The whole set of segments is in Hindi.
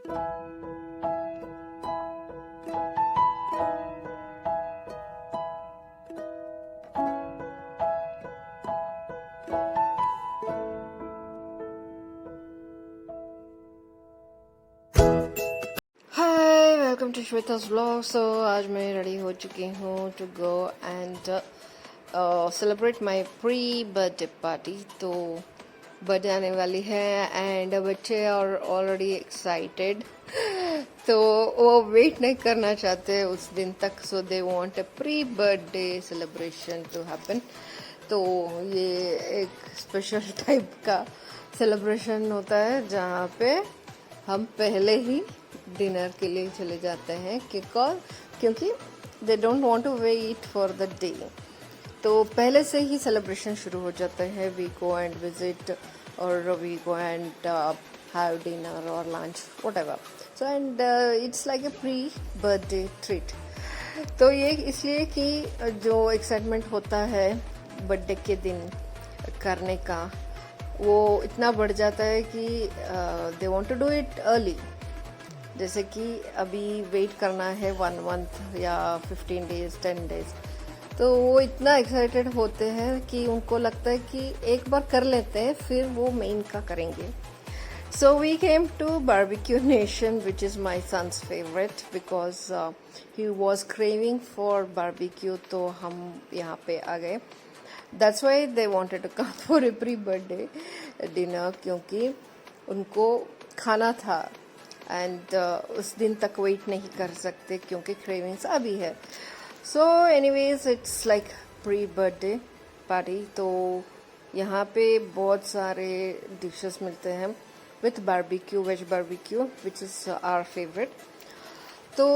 Hi, welcome to Shweta's vlog. So आज मैं रेडी हो चुकी हूँ to go and celebrate my pre birthday party. तो बर्थडे आने वाली है एंड बच्चे आर ऑलरेडी एक्साइटेड। तो वो वेट नहीं करना चाहते उस दिन तक, so they want a pre birthday celebration to happen. तो ये एक स्पेशल टाइप का सेलिब्रेशन होता है जहाँ पे हम पहले ही डिनर के लिए चले जाते हैं क्योंकि they don't want to wait for the day. तो पहले से ही सेलिब्रेशन शुरू हो जाते हैं। वी गो एंड विजिट और we go and have dinner और lunch whatever. So and it's like a pre birthday treat. तो ये इसलिए कि जो एक्साइटमेंट होता है बर्थडे के दिन करने का, वो इतना बढ़ जाता है कि they want to do it early. जैसे कि अभी वेट करना है 1 मंथ या 15 डेज 10 डेज, तो वो इतना एक्साइटेड होते हैं कि उनको लगता है कि एक बार कर लेते हैं फिर वो मेन का करेंगे। So we came to Barbeque Nation which is my son's favourite because he was craving for barbecue. तो हम यहाँ पे आ गए। That's why they wanted to come for a pre birthday dinner, क्योंकि उनको खाना था एंड उस दिन तक वेट नहीं कर सकते क्योंकि क्रेविंग्स अभी है। So anyways it's like pre birthday party. तो यहाँ पे बहुत सारे डिशेस मिलते हैं with barbecue, veg barbecue which is our favourite. तो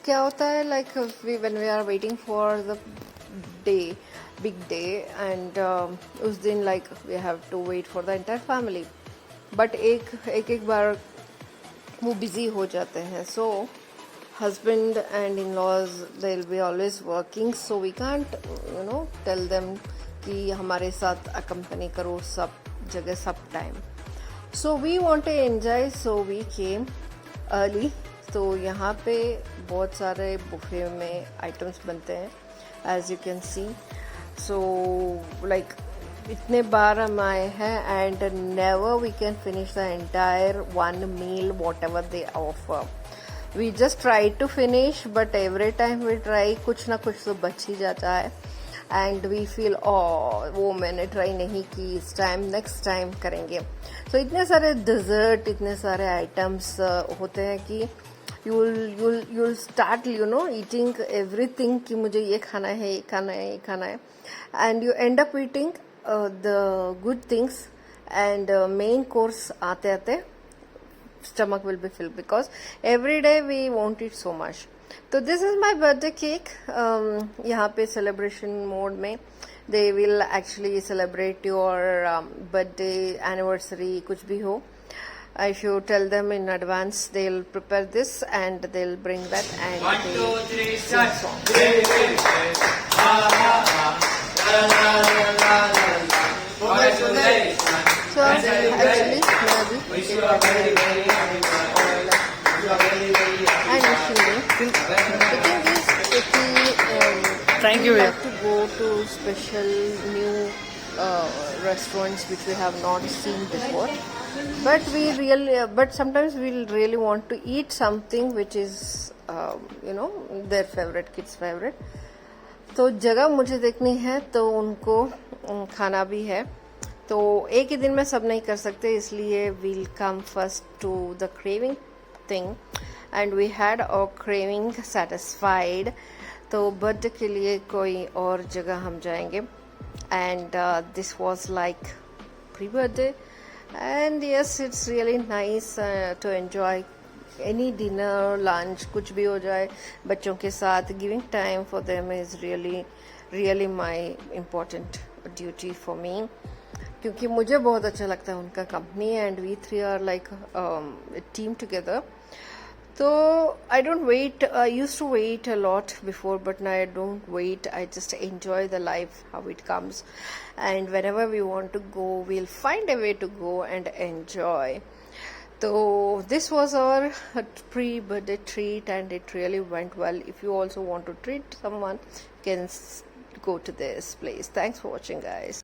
क्या होता है, like when we are waiting for the day, big day, and उस दिन like we have to wait for the entire family. But एक बार वो बिजी हो जाते हैं। So husband and in laws they will be always working, so we can't tell them कि हमारे साथ अकम्पनी करो सब जगह सब time. So we want to enjoy, so we came early. तो यहाँ पे बहुत सारे बुफे में आइटम्स बनते हैं as you can see. So like इतने बार हम आए हैं and never we can finish the entire one meal whatever they offer. We just try to finish but every time we try कुछ ना कुछ तो बच ही जाता है एंड वी फील वो मैंने ट्राई नहीं की, इस टाइम नेक्स्ट टाइम करेंगे। सो इतने सारे डिज़र्ट, इतने सारे आइटम्स होते हैं कि you'll start eating everything कि मुझे ये खाना है, ये खाना है, ये खाना है, and you end up eating the good things and main course आते आते stomach will be filled because every day we won't eat so much. तो this is my birthday cake. यहाँ पे celebration mode में they will actually celebrate your birthday, anniversary, कुछ भी हो. If you tell them in advance, they'll prepare this and they'll bring that and 1, 2, 3, sing song. So actually, maybe wish you a very, very happy and wishing you. The thing is, if Thank we you. like to go to special new restaurants which we have not seen before, but sometimes we really want to eat something which is their favorite, kids favorite. तो जगह मुझे देखनी है तो उनको खाना भी है। तो एक ही दिन में सब नहीं कर सकते, इसलिए we'll come first to the craving thing and we had our craving satisfied. तो बर्थडे के लिए कोई और जगह हम जाएंगे and this was like pre-birthday and yes, it's really nice to enjoy any dinner, lunch, कुछ भी हो जाए बच्चों के साथ. Giving time for them is really my important duty for me, क्योंकि मुझे बहुत अच्छा लगता है उनका company and we three are like a team together. So I don't wait. I used to wait a lot before, but now I don't wait. I just enjoy the life how it comes, and whenever we want to go, we'll find a way to go and enjoy. So this was our pre-birthday treat, and it really went well. If you also want to treat someone, you can go to this place. Thanks for watching, guys.